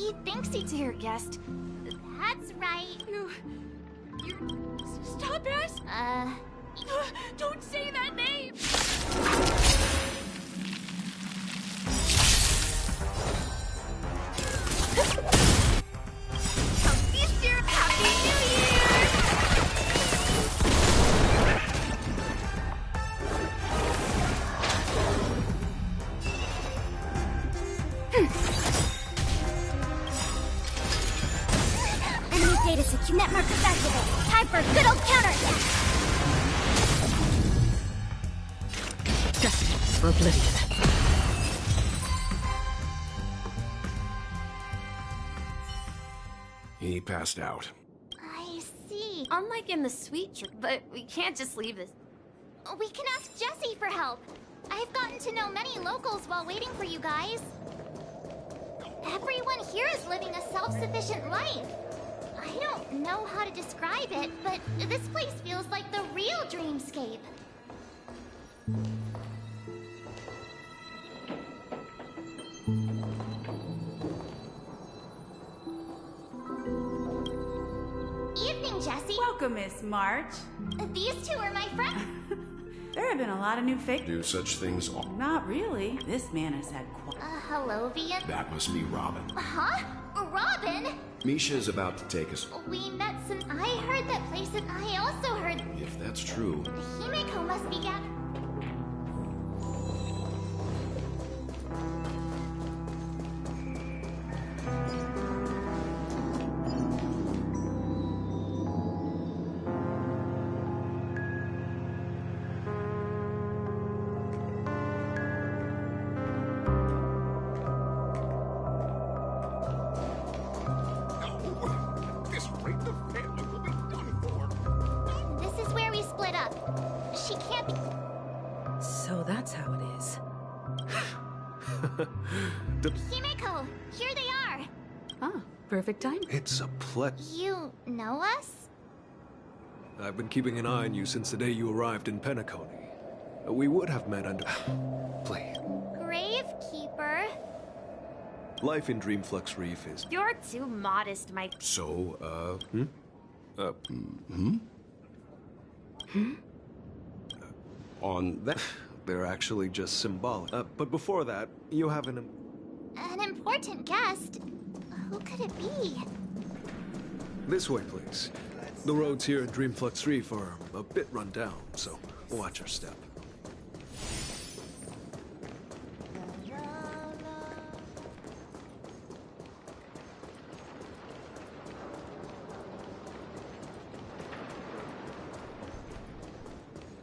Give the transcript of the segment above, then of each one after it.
He thinks he's your guest. That's right. You... Stop it! Don't say that name! Happy New Year! Enemy data set, net markers activated. Time for a good old counterattack. Destiny for Oblivion. He passed out. I see. Unlike in the sweet tree, but we can't just leave this. We can ask Jessie for help. I've gotten to know many locals while waiting for you guys. Everyone here is living a self-sufficient life. I don't know how to describe it, but this place feels like the real dreamscape. Evening, Jessie. Welcome, Miss March. These two are my friends. There have been a lot of new faces. Do such things all... Not really. This man has had quite... Hello, Vian. That must be Robin. Huh? Robin? Misha is about to take us. We met some... I heard that place and I also heard... If that's true... Himeko must be This rate the family will be done for. This is where we split up. She can't be... So that's how it is. Himeko! Here they are! Ah, perfect time. It's a You know us? I've been keeping an eye on you since the day you arrived in Penacony. We would have met under... Please. Gravekeeper. Life in Dreamflux Reef is... You're too modest, Mike. So, On that... They're actually just symbolic. But before that, you have an... An important guest. Who could it be? This way, please. The roads here at Dreamflux Reef are a bit run down, so watch your step.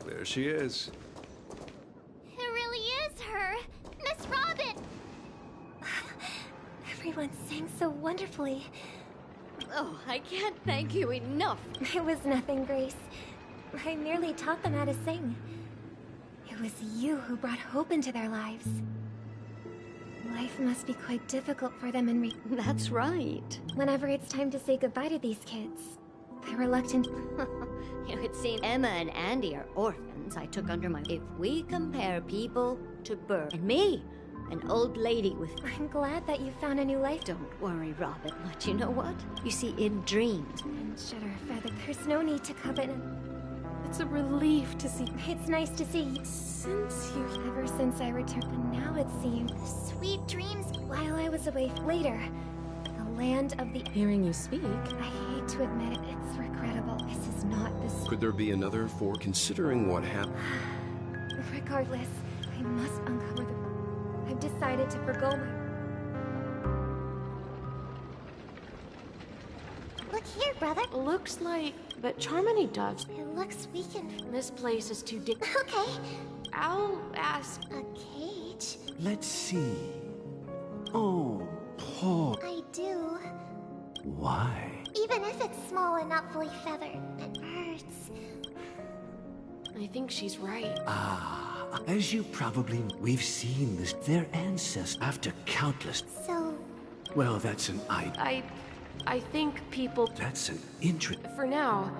There she is. It really is her. Miss Robin! Everyone sang so wonderfully. Oh, I can't thank you enough. It was nothing, Grace. I merely taught them how to sing. It was you who brought hope into their lives. Life must be quite difficult for them in That's right. Whenever it's time to say goodbye to these kids, they're reluctant. It seems Emma and Andy are orphans I took under my... If we compare people to birds, and me, an old lady with... I'm glad that you found a new life. Don't worry, Robin, but you know what? You see, in dreams... And shudder feather. There's no need to covet. It's a relief to see. It's nice to see. Since you... Ever since I returned, but now it seems... Sweet dreams. While I was away later, the land of the... Hearing you speak. I hate to admit it, it's regrettable. This is not this... Could there be another for considering what happened? Regardless, I must uncover the... I've decided to forgo my... Look here, brother. Looks like that Charmony does. It looks weakened. This place is too Okay. I'll ask. A cage? Let's see. Oh, poor. I do. Why? Even if it's small and not fully feathered, it hurts. I think she's right. As you probably... We've seen this. Their ancestors after countless... So... Well, that's an idea. I think people... That's an interest. For now,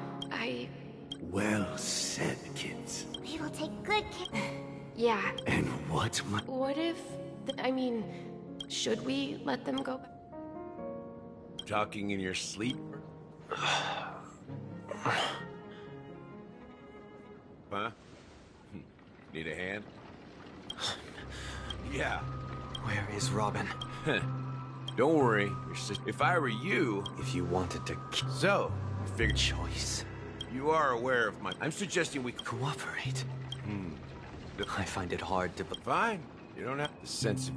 Well said, kids. We will take good care... Yeah. And what What if... I mean, should we let them go? talking in your sleep? Huh? Need a hand? Yeah. Where is Robin? Don't worry, your sister. If I were you... If you wanted to So, I figured... choice. You are aware of my... I'm suggesting we... Cooperate. I find it hard to... Fine. You don't have the sense of...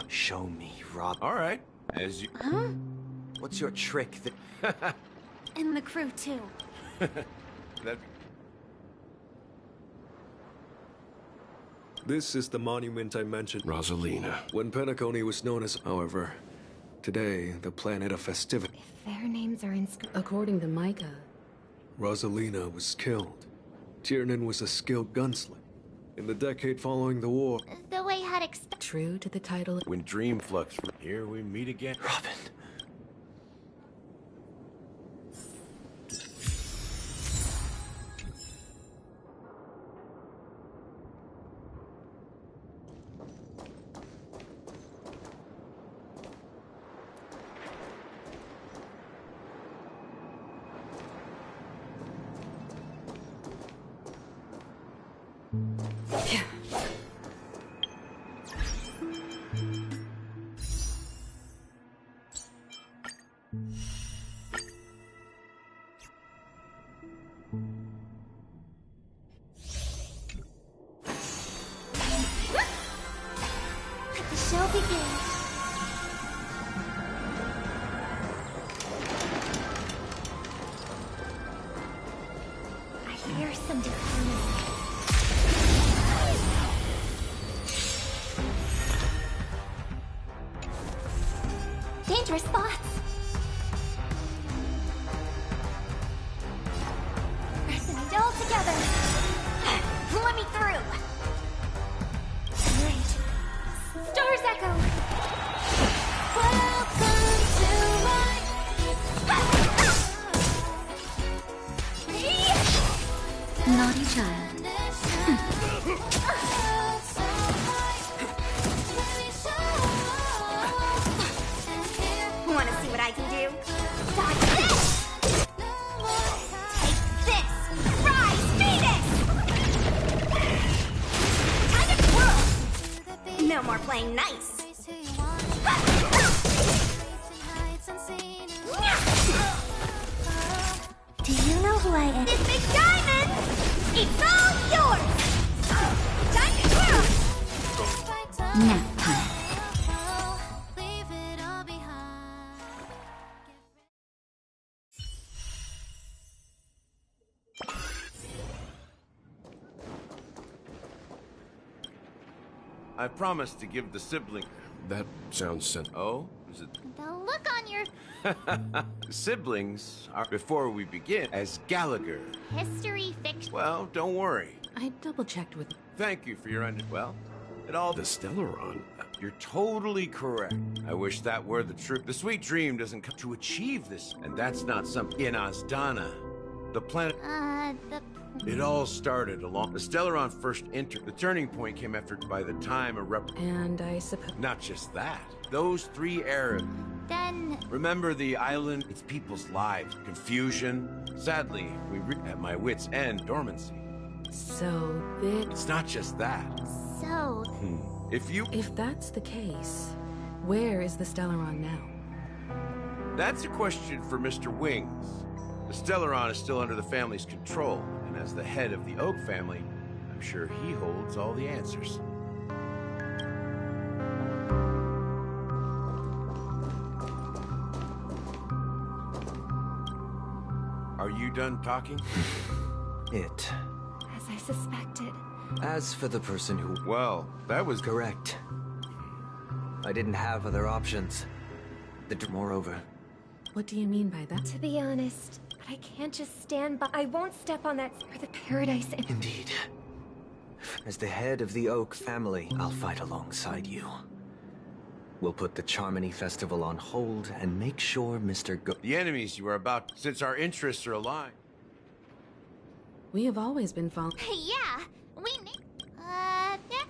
Show me, Rob. All right. As you... Huh? What's your trick that... And the crew, too. that... This is the monument I mentioned. Rosalina. When Penacony was known as, however, today, the planet of festivity. If their names are inscribed... According to Micah, Rosalina was killed. Tiernan was a skilled gunslinger. In the decade following the war... The way had expected. true to the title... When Dreamflux... Here we meet again. Robin. The show begins. I hear some disharmony. Dangerous thoughts. Pressing it all together. Let me through. Great. Stars echo. Welcome to my... Naughty child. Want to see what I can do? Got this! Take this! Rise, Phoenix! Time to twirl! No more playing nice. Do you know who I am? This big diamond! It's all yours! Time to twirl! Nap time. I promised to give the sibling... That sounds sensible. Oh? Is it... The look on your Siblings are... Before we begin, as Gallagher. history fiction. Well, don't worry. I double-checked with... Thank you for your Well, it all... The Stellaron. You're totally correct. I wish that were the truth. The sweet dream doesn't come to achieve this, and that's not something in Asdana. The planet... The... It all started along... The Stellaron first entered. The turning point came after by the time a And I suppose... Not just that. Those three eras... Then... Remember the island, its people's lives, confusion. Sadly, at my wit's end, dormancy. So, this... It's not just that. So... If that's the case, where is the Stellaron now? That's a question for Mr. Wings. The Stellaron is still under the family's control, and as the head of the Oak family, I'm sure he holds all the answers. Are you done talking? It. As I suspected. As for the person who... Well, that was... Correct. I didn't have other options. Moreover... What do you mean by that? To be honest, but I can't just stand by. I won't step on that for the paradise. Indeed. As the head of the Oak family, I'll fight alongside you. We'll put the Charmony Festival on hold and make sure Mr. The enemies you are about... Since our interests are aligned. We have always been following... Yeah, we... yeah.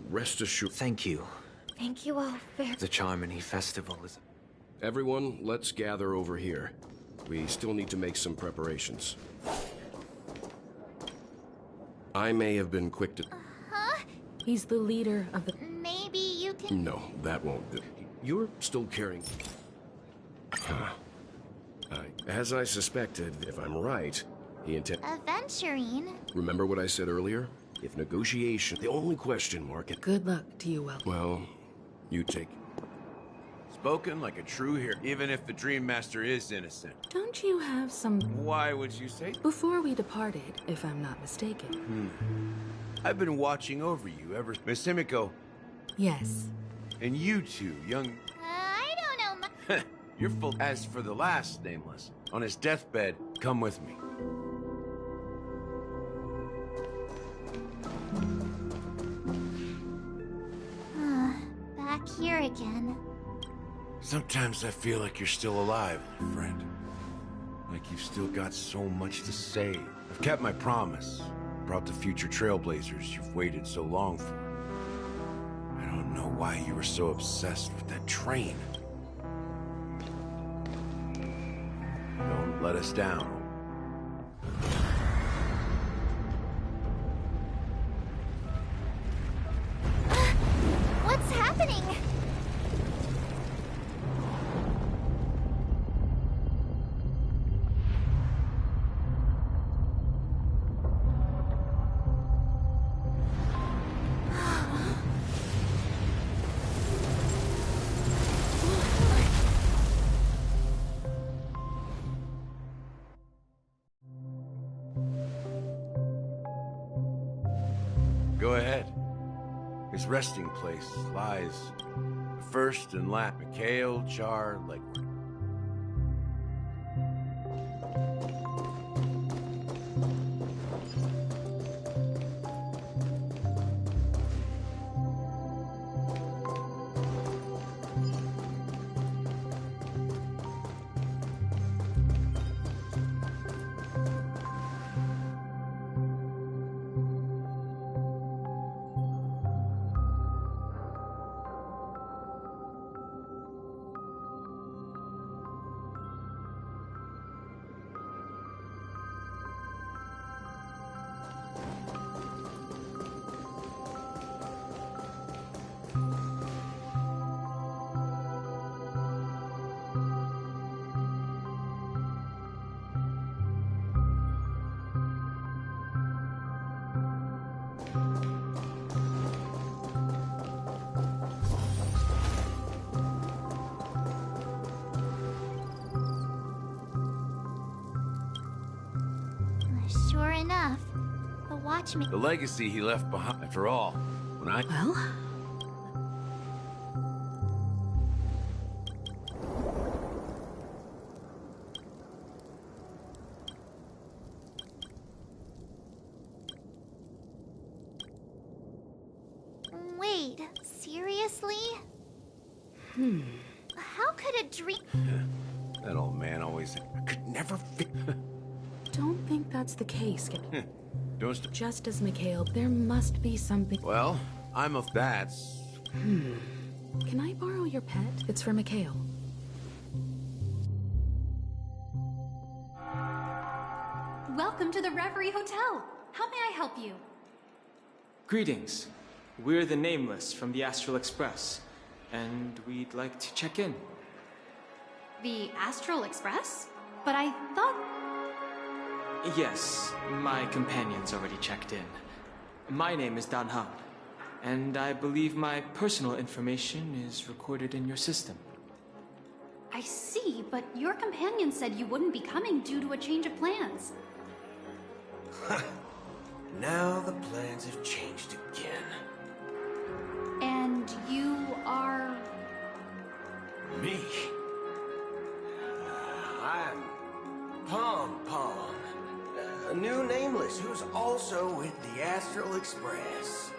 Rest assured. Thank you. Thank you all very... The Charmony Festival is... Everyone, let's gather over here. We still need to make some preparations. I may have been quick to... Huh? He's the leader of the... Maybe you can... No, that won't do. You're still carrying... As I suspected, if I'm right, he intends... Aventurine? Remember what I said earlier? If negotiation... The only question mark... Good luck to you, Will. Well, you take... Spoken like a true hero, even if the Dream Master is innocent. Don't you have some... Why would you say? Before we departed, if I'm not mistaken. I've been watching over you ever... Miss Himiko. Yes. And you two, young... I don't know. You're full... As for the last nameless, on his deathbed, come with me. Back here again. Sometimes I feel like you're still alive, little friend. Like you've still got so much to say. I've kept my promise. Brought the future trailblazers you've waited so long for. I don't know why you were so obsessed with that train. Don't let us down. What's happening? Go ahead. His resting place lies first and last. Mikhail Char Legward. Sure enough. The Watchman... The legacy he left behind. After all, when I... Well? Wait, seriously? How could a dream... That old man always... I could never Don't think that's the case. Don't... Just as Mikhail, there must be something... Well, I'm of that's... Can I borrow your pet? It's for Mikhail. Welcome to the Reverie Hotel. How may I help you? Greetings. We're the Nameless from the Astral Express, and we'd like to check in. The Astral Express? But I thought... Yes, my companion's already checked in. My name is Dan Han, and I believe my personal information is recorded in your system. I see, but your companion said you wouldn't be coming due to a change of plans. Now the plans have changed again. And you are... Me? I'm Pom Pom, a new Nameless who's also with the Astral Express.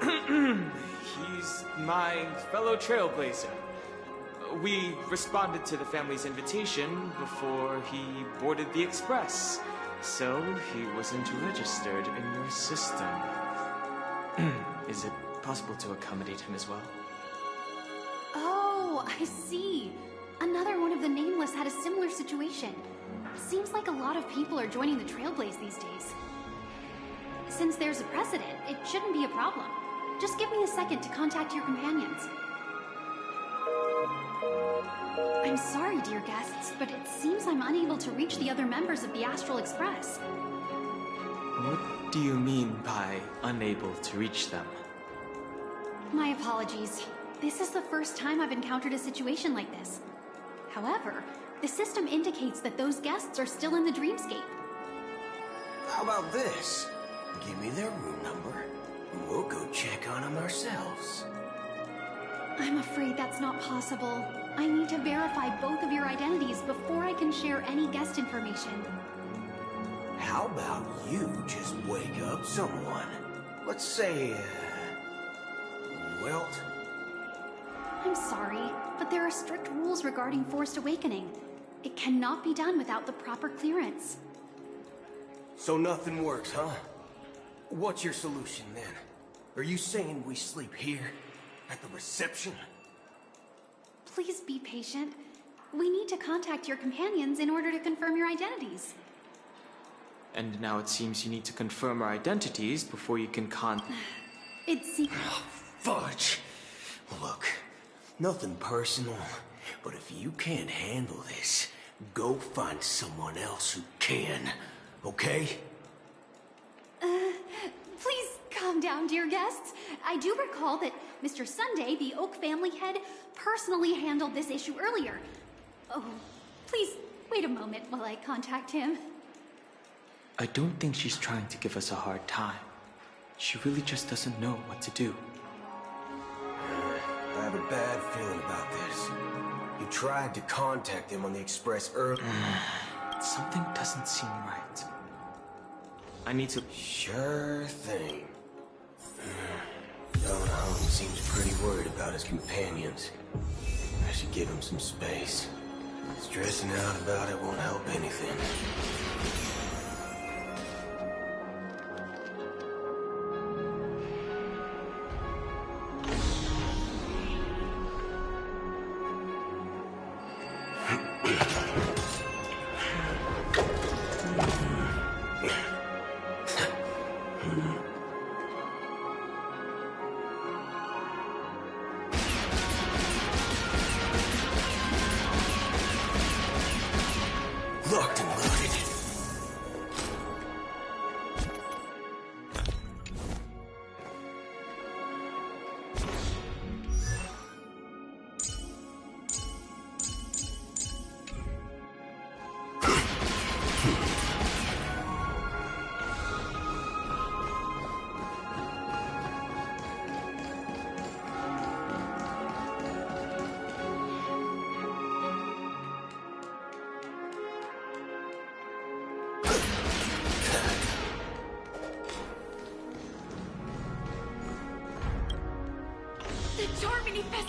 He's my fellow trailblazer. We responded to the family's invitation before he boarded the express, so he wasn't registered in your system. Is it possible to accommodate him as well? Oh, I see. Nameless had a similar situation. Seems like a lot of people are joining the Trailblaze these days. Since there's a precedent, it shouldn't be a problem. Just give me a second to contact your companions. I'm sorry, dear guests, but it seems I'm unable to reach the other members of the Astral Express. What do you mean by unable to reach them? My apologies. This is the first time I've encountered a situation like this. However, the system indicates that those guests are still in the dreamscape. How about this? Give me their room number, and we'll go check on them ourselves. I'm afraid that's not possible. I need to verify both of your identities before I can share any guest information. How about you just wake up someone? Let's say, Welt? I'm sorry, but there are strict rules regarding forced awakening. It cannot be done without the proper clearance. So nothing works, huh? What's your solution then? Are you saying we sleep here? At the reception? Please be patient. We need to contact your companions in order to confirm your identities. And now it seems you need to confirm our identities before you can It seems... Fudge! Look, nothing personal, but if you can't handle this, go find someone else who can, okay? Please calm down, dear guests. I do recall that Mr. Sunday, the Oak family head, personally handled this issue earlier. Oh, please wait a moment while I contact him. I don't think she's trying to give us a hard time. She really just doesn't know what to do. I have a bad feeling about this. You tried to contact him on the Express earlier. Something doesn't seem right. I need to... Sure thing. Don Hung seems pretty worried about his companions. I should give him some space. Stressing out about it won't help anything. Locked and loaded.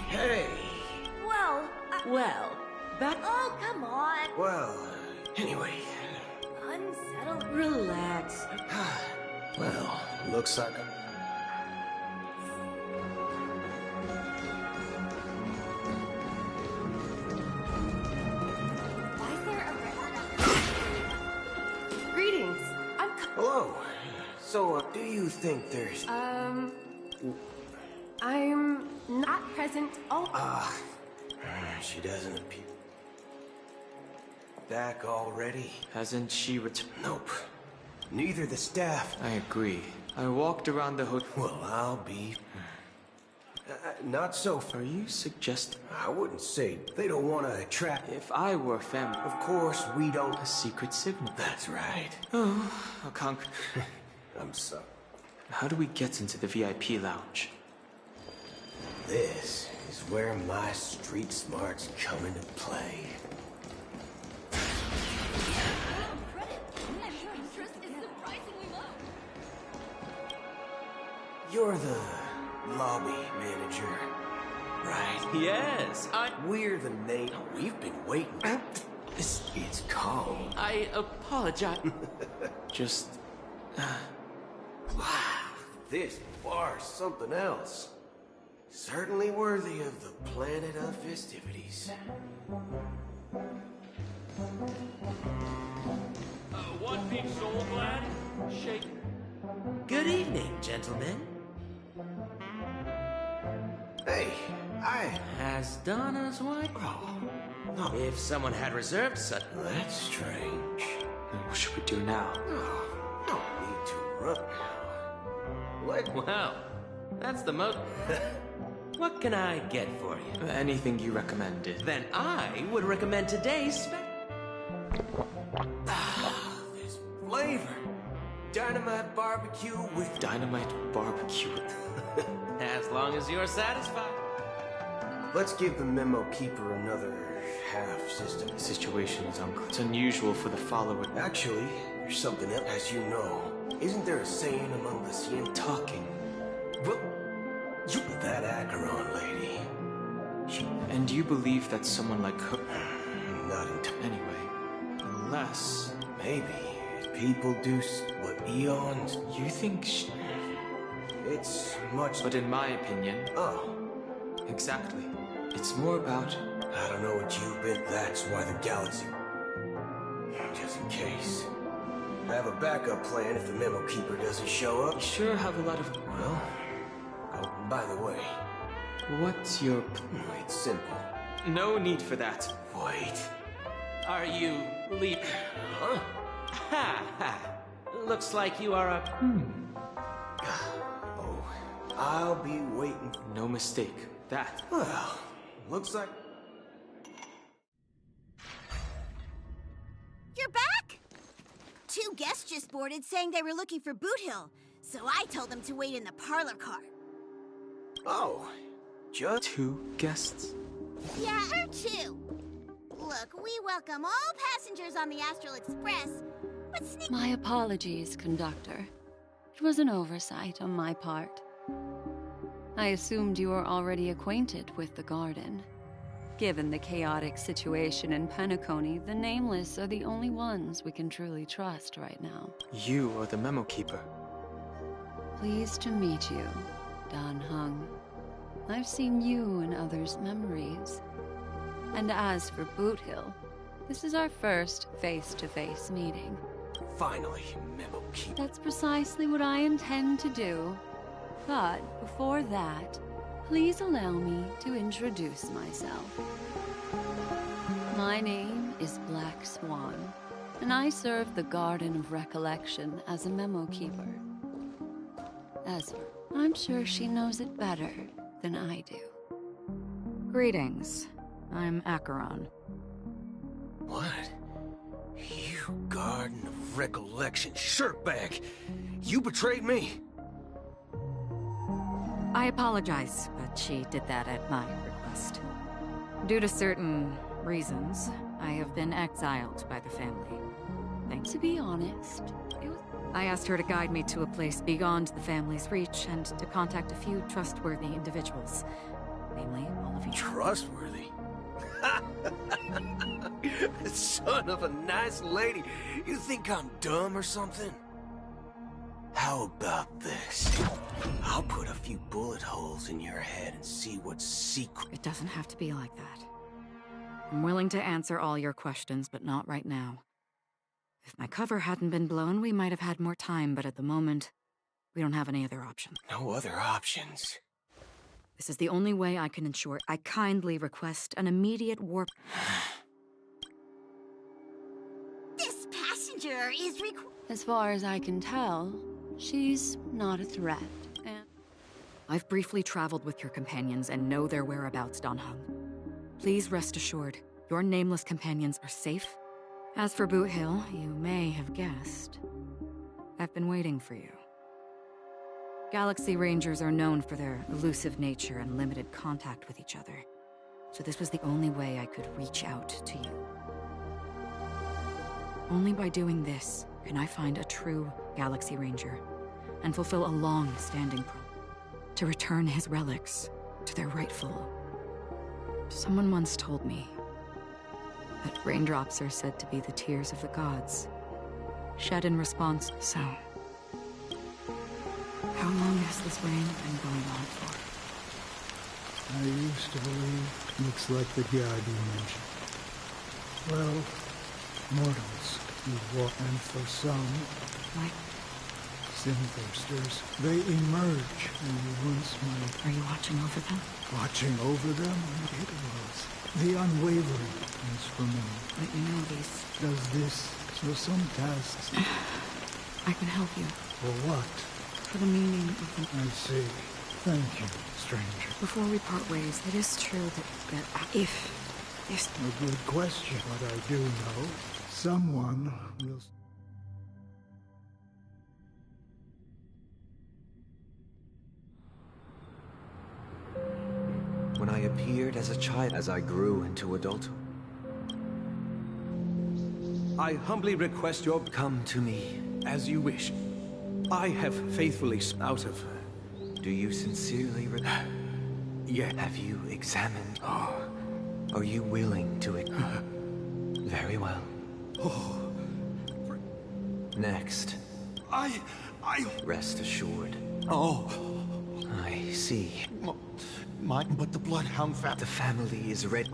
Hey! Well, that... Oh, come on! Well, anyway. Unsettled. Relax. Well, looks like Why is there a Greetings. Hello. So, do you think there's... I'm not present. She doesn't appear... Back already? Hasn't she returned? Nope. Neither the staff... I agree. I walked around the hotel... Well, I'll be... not so... Are you suggesting... I wouldn't say they don't want to attract... If I were a family... Of course, we don't... A secret signal. That's right. Oh, a conquer... I'm sorry. How do we get into the VIP lounge? This is where my street smarts come into play. You're the lobby manager, right? Yes, We're the name we've been waiting. It's called... I apologize. Just... Wow, this bar's something else. Certainly worthy of the planet of festivities. One big soul glad? Shake. Good evening, gentlemen. Hey, Has Donna's wife? Oh, no. If someone had reserved such... That's strange. What should we do now? Oh, no need to run now. What? Wow. That's the most... What can I get for you? Anything you recommended. Then I would recommend today's there's flavor. Dynamite barbecue with... Dynamite barbecue. As long as you're satisfied. Let's give the Memo Keeper another half system. The situation is unclear. It's unusual for the follower. Actually, there's something else. As you know, isn't there a saying among the Cien talking? Well, you that Acheron lady. And you believe that someone like her... Not entirely. Anyway, unless... Maybe. People do what eons... You think It's much... But in my opinion... Oh. Exactly. It's more about... I don't know what you've been... That's why the galaxy... Just in case. I have a backup plan if the Memo Keeper doesn't show up. You sure have a lot of... Well... Oh, by the way... What's your... It's simple. No need for that. Wait. Are you leaving? Huh? Ha ha. Looks like you are a... Oh, I'll be waiting. No mistake. That. Well, looks like... You're back? 2 guests just boarded saying they were looking for Boot Hill, so I told them to wait in the parlor car. Oh, just 2 guests? Yeah, or 2. Look, we welcome all passengers on the Astral Express, but sneak... My apologies, conductor. It was an oversight on my part. I assumed you were already acquainted with the garden. Given the chaotic situation in Penacony, the Nameless are the only ones we can truly trust right now. You are the Memo Keeper. Pleased to meet you, Dan Heng. I've seen you in others' memories. And as for Boot Hill, this is our first face-to-face meeting. Finally, Memo Keeper. That's precisely what I intend to do. But before that, please allow me to introduce myself. My name is Black Swan, and I serve the Garden of Recollection as a Memo Keeper. Ezra, I'm sure she knows it better than I do. Greetings. I'm Acheron. What? You Garden of Recollection shirtbag! You betrayed me! I apologize, but she did that at my request. Due to certain reasons, I have been exiled by the family. Thanks. To be honest, I asked her to guide me to a place beyond the family's reach and to contact a few trustworthy individuals. Namely, all of you. Trustworthy? Son of a nice lady. You think I'm dumb or something? How about this? I'll put a few bullet holes in your head and see what's secret. It doesn't have to be like that. I'm willing to answer all your questions, but not right now. If my cover hadn't been blown, we might have had more time, but at the moment, we don't have any other options. No other options? This is the only way I can ensure. I kindly request an immediate warp. This passenger is as far as I can tell, she's not a threat, and... I've briefly traveled with your companions and know their whereabouts, Dan Heng. Please rest assured, your nameless companions are safe. As for Boot Hill, you may have guessed. I've been waiting for you. Galaxy Rangers are known for their elusive nature and limited contact with each other. So this was the only way I could reach out to you. Only by doing this can I find a true Galaxy Ranger and fulfill a long-standing promise to return his relics to their rightful. Someone once told me that raindrops are said to be the tears of the gods, shed in response. So, how long has this rain been going on for? I used to believe looks like the guard you mentioned. Well, Mortals who walk, and for some, Like, sin-thirsters, they emerge and once might. are you watching over them? Watching over them, it was the unwavering is for me. But you know these. Does this, so some tasks. I can help you. For what? For the meaning of them. I see. Thank you, stranger. Before we part ways, it is true that if... A good question, but I do know someone will... When I appeared as a child, as I grew into adulthood. I humbly request your... Come to me. As you wish. I have faithfully out of... Do you sincerely Yeah. Have you examined? Are you willing to... Very well. Next. I... Rest assured. Oh. I see. But the Bloodhound The family is ready.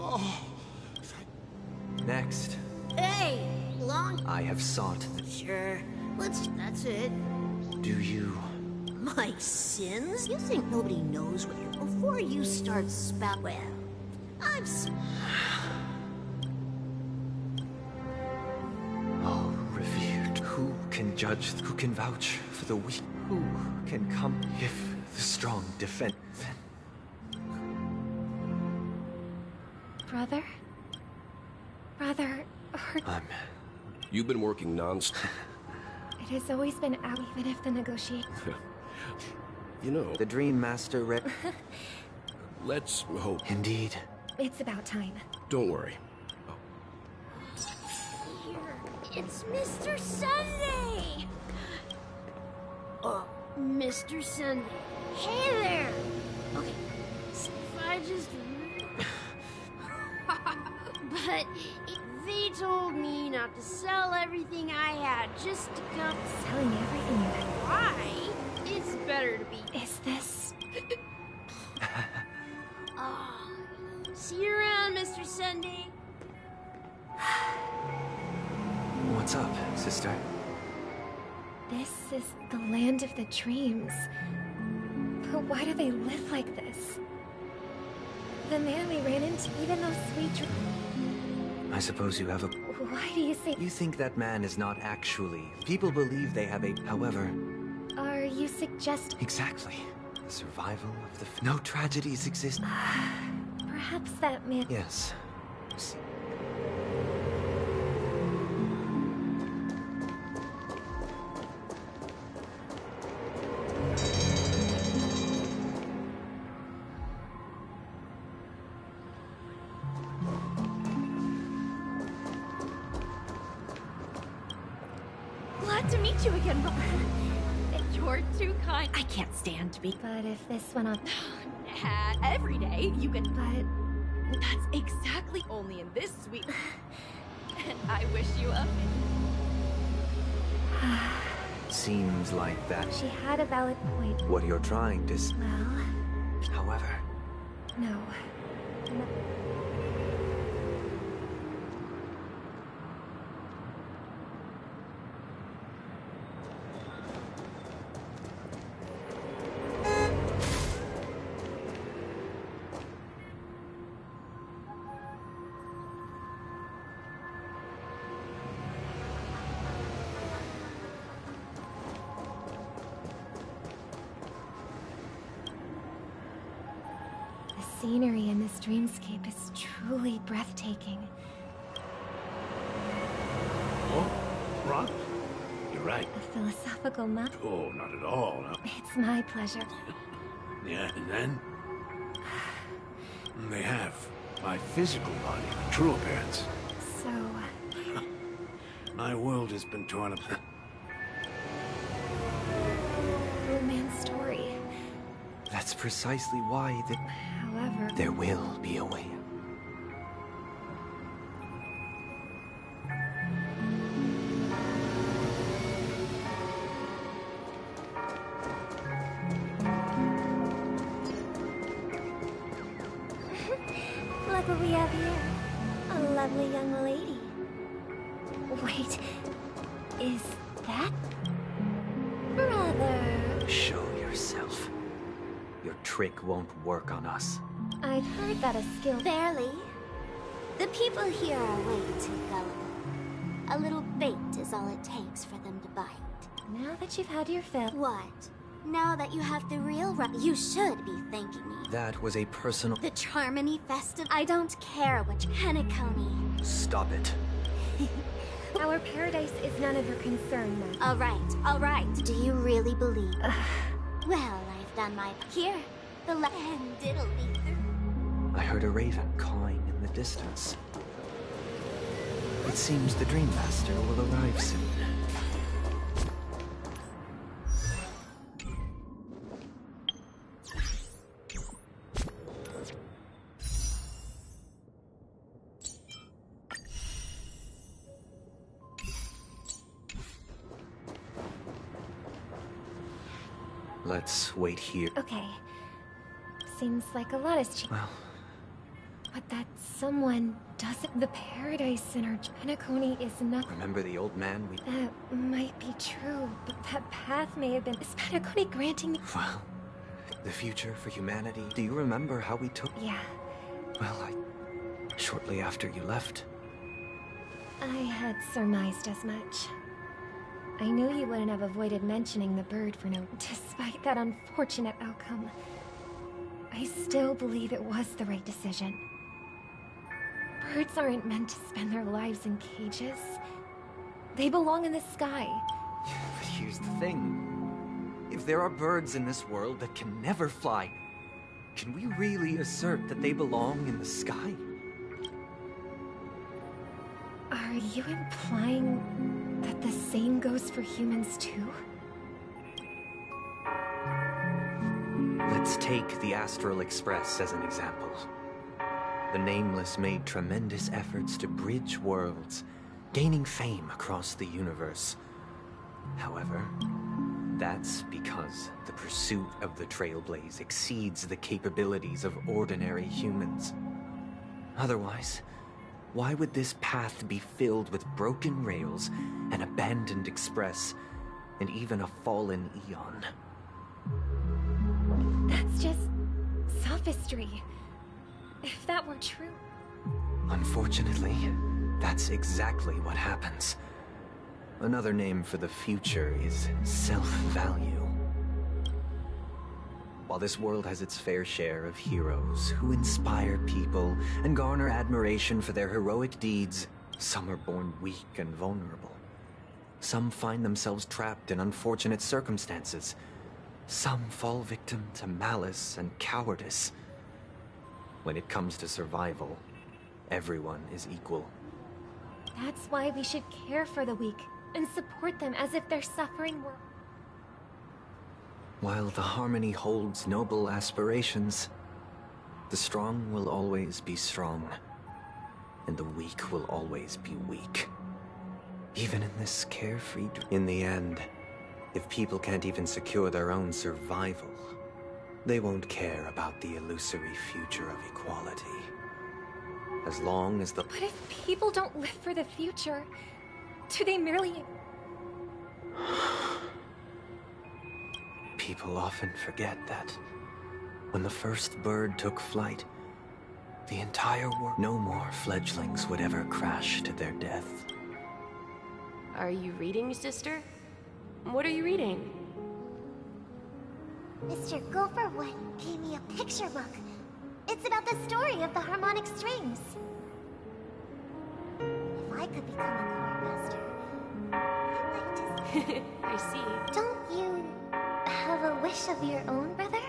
Next. Hey, long. I have sought. Sure. That's it. Do you? My sins? You think nobody knows what you're... Before you start spout... Well, I'm... Oh, revered. Who can judge? Who can vouch for the weak? Who can come if the strong defend? Brother? Brother, You've been working non-stop. It has always been out, even if the negotiation... You know... The Dream Master Let's hope. Indeed. It's about time. Don't worry. Here, it's Mr. Sunday! Oh, Mr. Sunday. Hey there! Okay, so if I just... But they told me not to sell everything I had, just to come... Selling everything you had? Why? It's better to be... Is this... See you around, Mr. Sunday. What's up, sister? This is the land of the dreams. But why do they live like this? The man we ran into, even those sweet I suppose you have a... Why do you say... You think that man is not actually... People believe they have a... However... Are you suggesting... Exactly. The survival of the... No tragedies exist. Perhaps that man... Yes. Glad to meet you again, Robert. You're too kind. I can't stand to be... But if this went on... Every day, you can... But... That's exactly only in this suite. And I wish you a... Seems like that. She had a valid point. What you're trying to... Well... However... No. The scenery in this dreamscape is truly breathtaking. Oh, Ron? You're right. A philosophical map? Oh, not at all. No. It's my pleasure. Yeah, and then? They have my physical body, my true appearance. So... My world has been torn apart. Romance story. That's precisely why the... However... There will be a way. Look what we have here. A lovely young lady. Wait, is that... Brother? Show yourself. Your trick won't work on us. I've heard that a skill... Barely. The people here are way too gullible. A little bait is all it takes for them to bite. Now that you've had your fill... What? Now that you have the real you should be thanking me. That was a personal... The Charmony Festival? I don't care which Penacony. Stop it. Our paradise is none of your concern, then. All right. Do you really believe? Well, I've done my... Here, the land diddle either. I heard a raven cawing in the distance. It seems the Dream Master will arrive soon. Let's wait here. Okay. Seems like a lot has changed. Well... But that someone doesn't... The paradise in our Penacony is not... Remember the old man we... That might be true, but that path may have been... Is Penacony granting me... Well, the future for humanity. Do you remember how we took... Yeah. Well, shortly after you left. I had surmised as much. I knew you wouldn't have avoided mentioning the bird for no... Despite that unfortunate outcome, I still believe it was the right decision. Birds aren't meant to spend their lives in cages. They belong in the sky. But here's the thing. If there are birds in this world that can never fly, can we really assert that they belong in the sky? Are you implying that the same goes for humans too? Let's take the Astral Express as an example. The Nameless made tremendous efforts to bridge worlds, gaining fame across the universe. However, that's because the pursuit of the Trailblaze exceeds the capabilities of ordinary humans. Otherwise, why would this path be filled with broken rails, an abandoned express, and even a fallen Eon? That's just... sophistry. If that were true... Unfortunately, that's exactly what happens. Another name for the future is self-value. While this world has its fair share of heroes who inspire people and garner admiration for their heroic deeds, some are born weak and vulnerable. Some find themselves trapped in unfortunate circumstances. Some fall victim to malice and cowardice. When it comes to survival, everyone is equal. That's why we should care for the weak and support them as if their suffering were... While the Harmony holds noble aspirations, the strong will always be strong, and the weak will always be weak. Even in this carefree... In the end, if people can't even secure their own survival, they won't care about the illusory future of equality. As long as the... But if people don't live for the future, do they merely... People often forget that when the first bird took flight, the entire world... No more fledglings would ever crash to their death. Are you reading, sister? What are you reading? Mr. Gopherwood gave me a picture book. It's about the story of the harmonic strings. If I could become a chord master, I'd like to... I see. Don't you have a wish of your own, brother?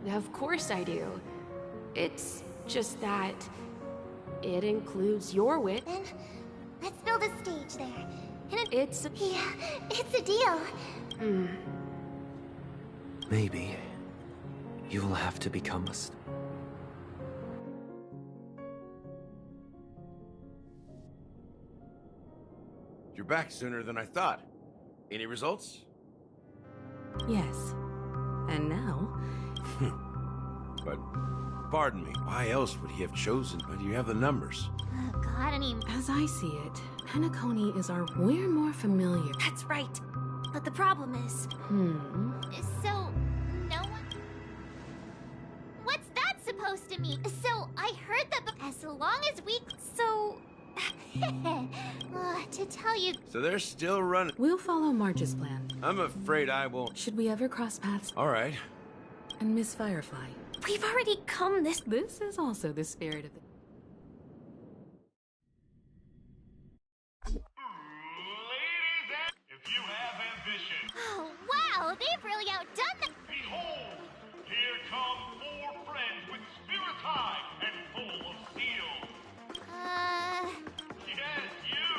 Of course I do. It's just that it includes your wit. Then let's build a stage there. And it's a... Yeah, it's a deal. Maybe you will have to become a... You're back sooner than I thought. Any results? Yes. And now? But, pardon me, why else would he have chosen? But you have the numbers. Oh, God. I don't even... As I see it, Penacony is our... We're more familiar. That's right. But the problem is... So, no one... What's that supposed to mean? So, I heard that as long as we... So... to tell you... So they're still running. We'll follow March's plan. I'm afraid I won't. Should we ever cross paths? All right. And Miss Firefly. We've already come this... This is also the spirit of the... If you have ambition. Oh, wow! They've really outdone them! Behold! Here come 4 friends with spirits high and full of steel. Yes, you!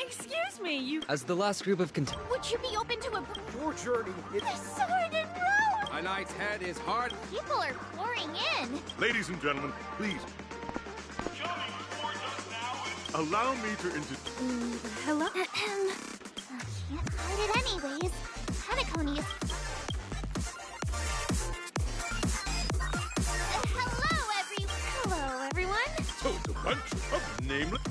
Excuse me, you... As the last group of Would you be open to a... Your journey is... The sword and road! A knight's head is hard. People are pouring in. Ladies and gentlemen, please. Allow me to introduce... hello? Can't find it anyways. Penacony is... Hello, everyone. So it's a bunch of nameless...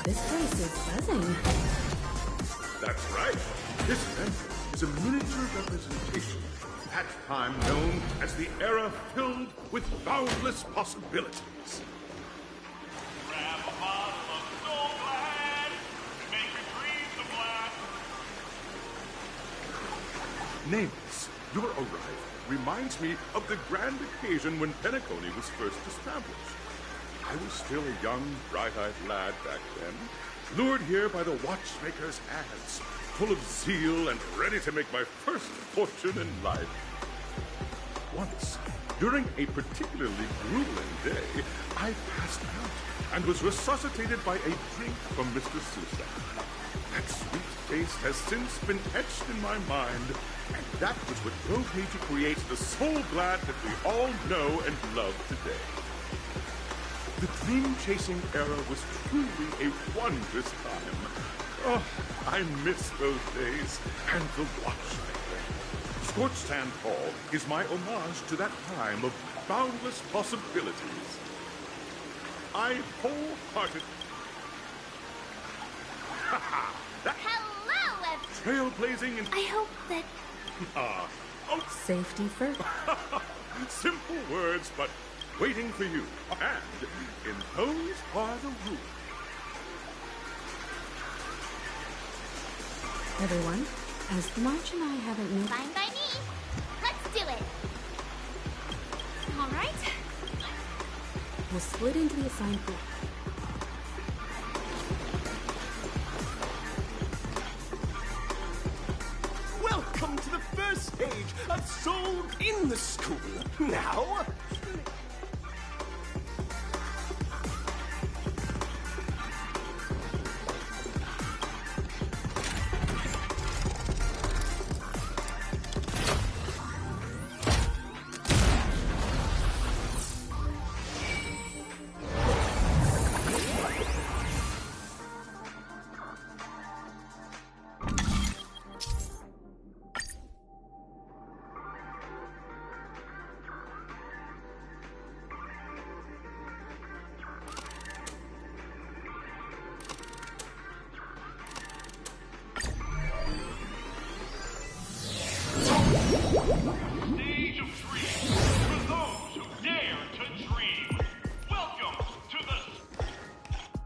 This place is buzzing. That's right. This event is a miniature representation of that time known as the era filled with boundless possibilities. Grab a bottle of Soul Glad and make your dreams a blast. Nameless, your arrival reminds me of the grand occasion when Penacony was first established. I was still a young, bright-eyed lad back then, lured here by the watchmaker's ads, full of zeal and ready to make my first fortune in life. Once, during a particularly grueling day, I passed out and was resuscitated by a drink from Mr. Sousa. That sweet taste has since been etched in my mind, and that was what drove me to create the Soul Glad that we all know and love today. The dream-chasing era was truly a wondrous time. Oh, I miss those days, and the watchmaker. Scorched Sand Hall is my homage to that time of boundless possibilities. I wholeheartedly... Hello, Trailblazing and... I hope that... Safety first. Simple words, but waiting for you. And in those are the rules. Everyone, as March and I haven't moved... Fine by me. Let's do it. All right. We'll split into the assigned group. Welcome to the first stage of Soul in the School. Now... Stage of dreams for those who dare to dream. Welcome to the...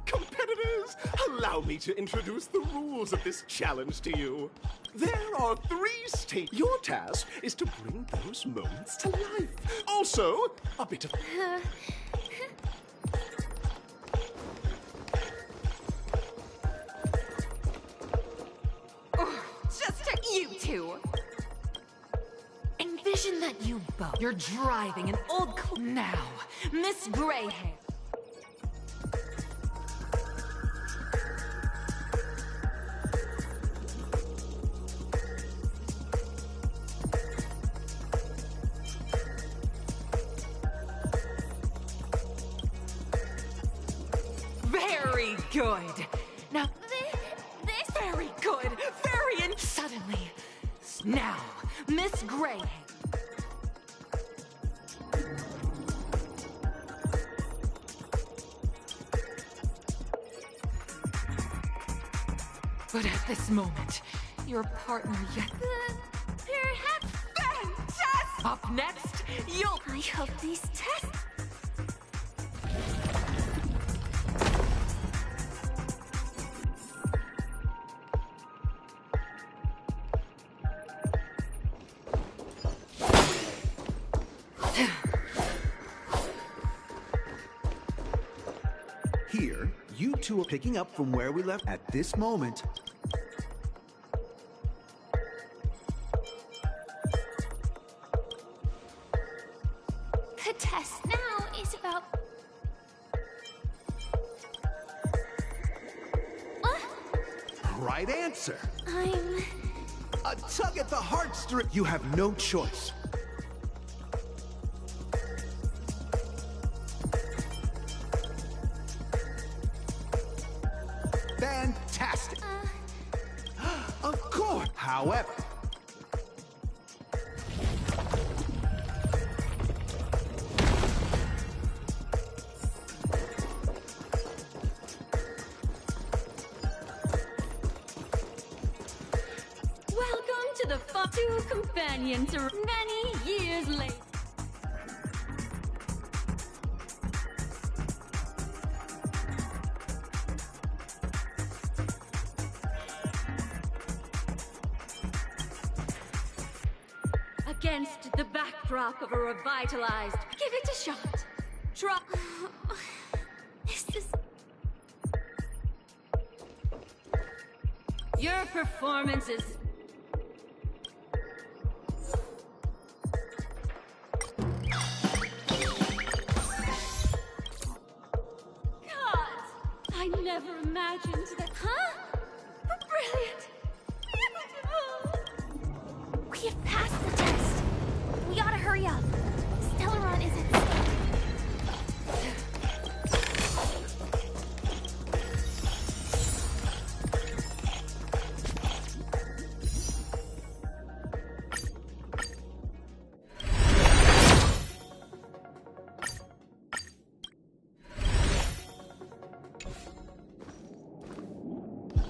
Competitors, allow me to introduce the rules of this challenge to you. There are 3 stages. Your task is to bring those moments to life. Also, a bit of... Just to you two. Envision that you both. You're driving an old now, Miss Greyhair. Very good. Now, this very good. But at this moment, your partner yet... Perhaps... Fantastic! Up next, you'll... I hope these tests... Here, you two are picking up from where we left at this moment. The test now is about... What? Right answer. I'm... A tug at the heartstring. You have no choice. Fantastic. Of course. However, Welcome to the fun. Two companions are many years late. Against the backdrop of a revitalized, give it a shot. Try. This is... Your performance is... God! I never imagined that... Huh? Brilliant! Beautiful! We have passed the test. We ought to hurry up. Stellaron is at stake.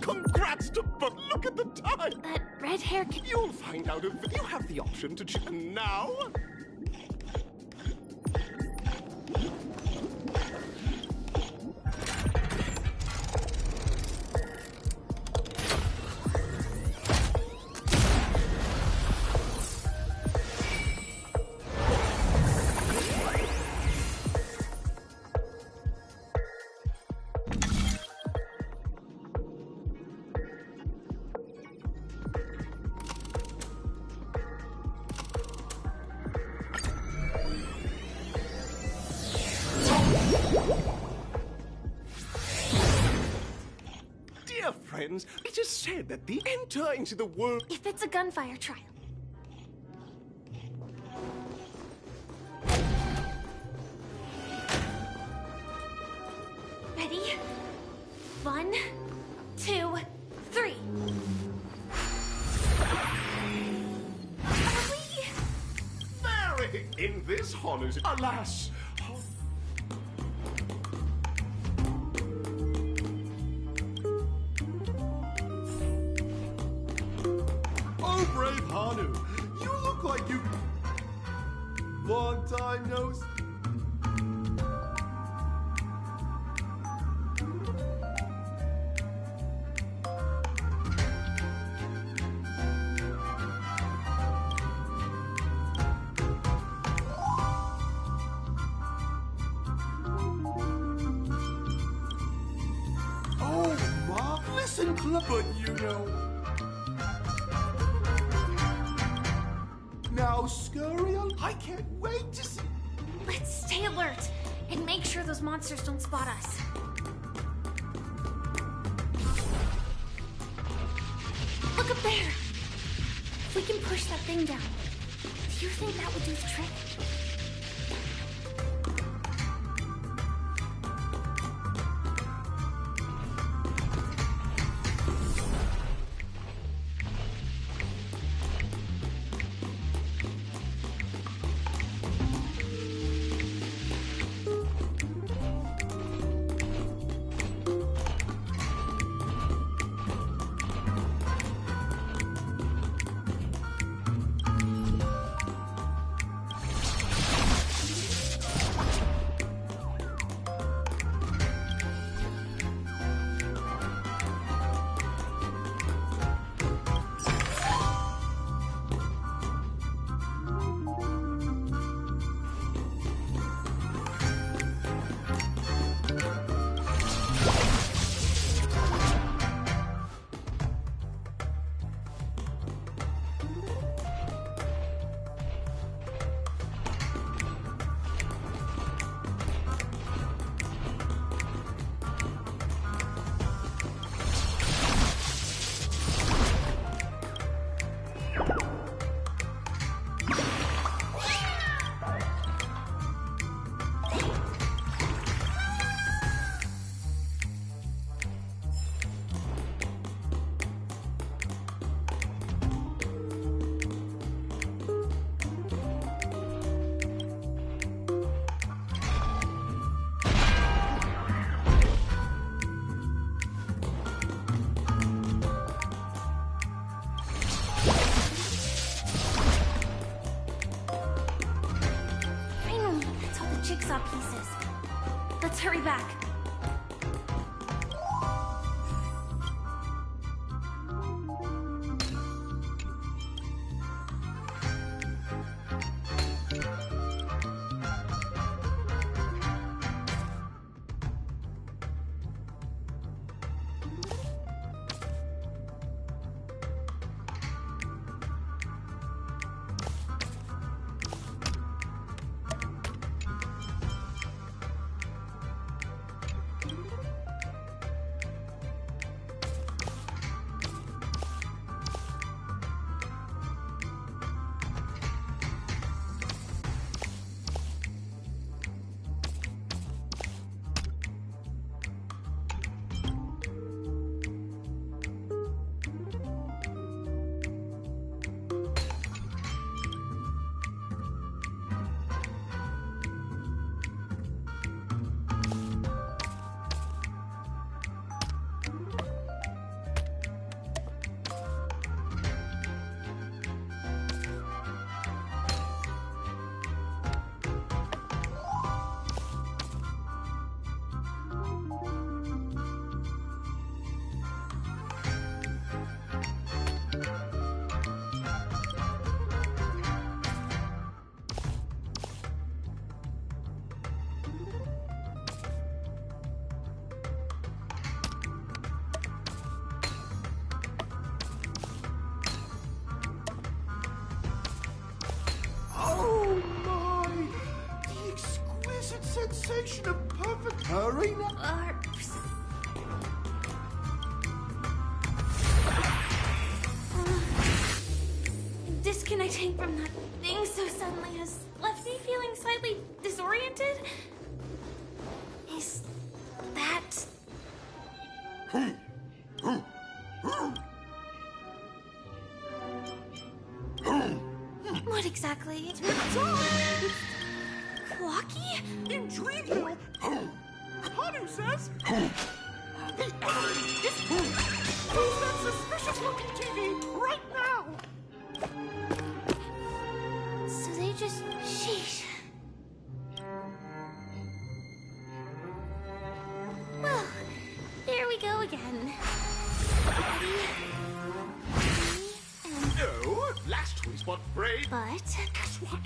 Congrats to but look at the time! That red hair can... You'll find out if you have the option to choose now. Dear friends, it is said that the enter into the world... If it's a gunfire trial. Ready? 1, 2, 3. Very in this honors, alas! Oh, brave Hanu, you look like you... Long time no see. Oh, Ma, listen, but you know... Now, scurry on. I can't wait to see. Let's stay alert and make sure those monsters don't spot us. Look up there. If we can push that thing down, do you think that would do the trick? pieces. Let's hurry back. Oh my! The exquisite sensation of perfect purring. Disconnecting from that thing so suddenly has left me feeling slightly disoriented. Is that... What exactly? Clocky? In Dreamville! Hanu says... Who's that suspicious-looking TV right now? So they just... Sheesh. Well, there we go again. No, last choice was brave. But... Guess what?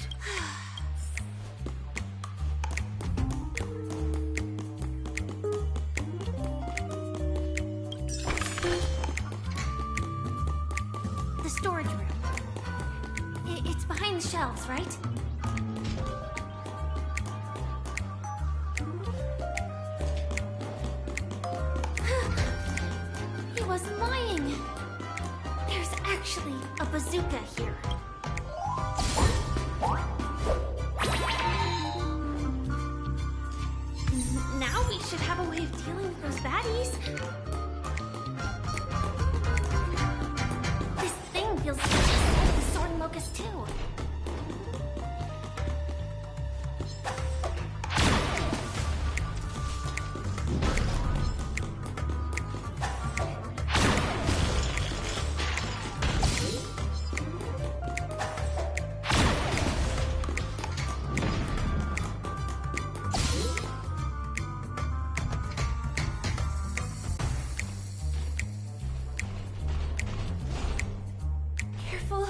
The storage room. It's behind the shelves, right? He wasn't lying. There's actually a bazooka here. Now we should have a way of dealing with those baddies. This thing feels just like the Soaring Locust too. Careful.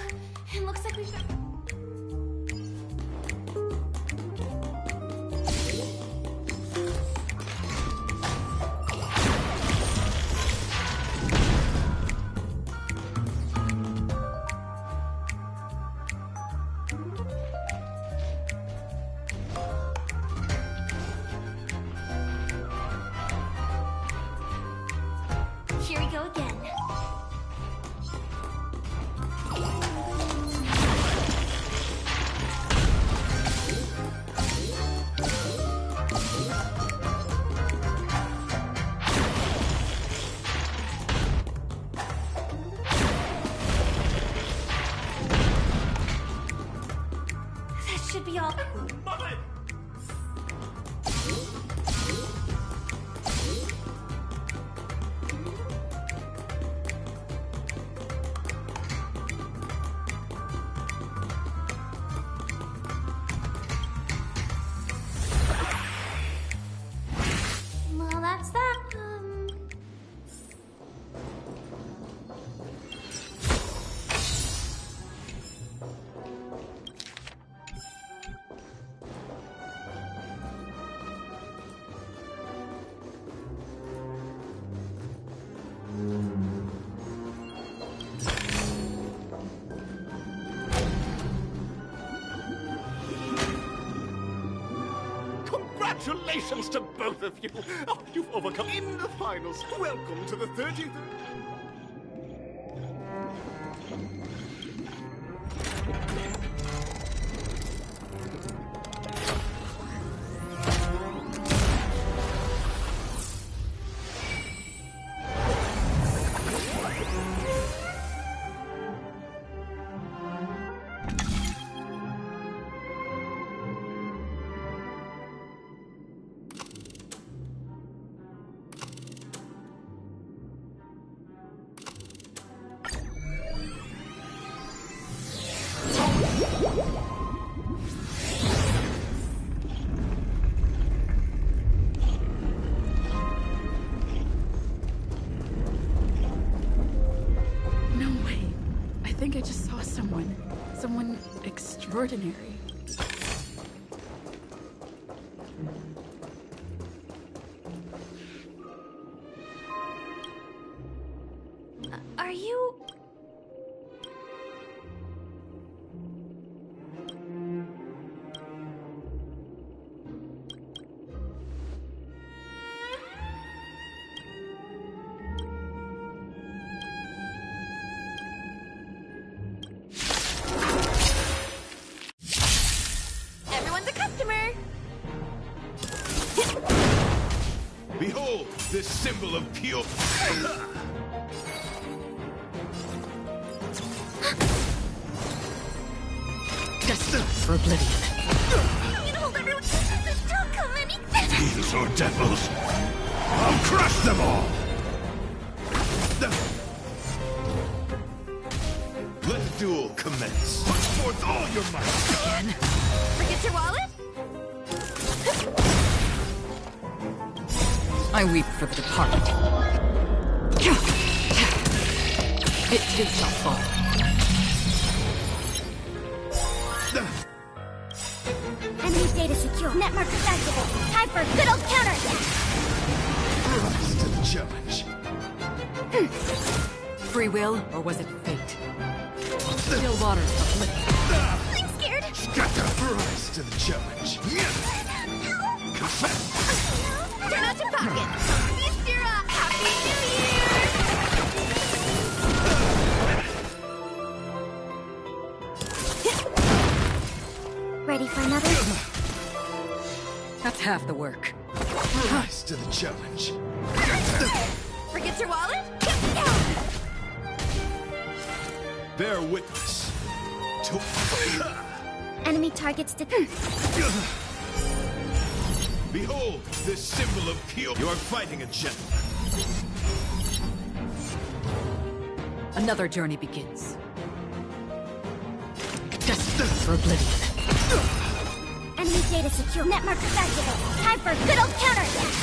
It looks like we've got... Here we go again. Congratulations to both of you. Oh, you've overcome in the finals. Welcome to the 33rd. I think I just saw someone extraordinary. Are you... Everyone's a customer! Behold, this symbol of pure... Destined for oblivion. I'm gonna hold everyone hostage till come any... These or devils! I'll crush them all! Let the duel commence. Put forth all your might! Again? Forget your wallet? I weep for the departed. It too shall fall. Enemy data secure. Netmarkers activated. Time for a good old counterattack. Rise to the challenge. Free will, or was it fate? Still waters of liquid. I'm scared. Scatter! Rise to the challenge. Confess! Turn out your pockets! Mr. Happy New Year! Ready for another? That's half the work. Rise to the challenge. Forget your wallet? Bear witness to... Enemy targets to... Behold, this symbol of pure... You are fighting a gentleman. Another journey begins. Destined for oblivion. Enemy data secure. Netmarkers activated. Time for a good old counterattack.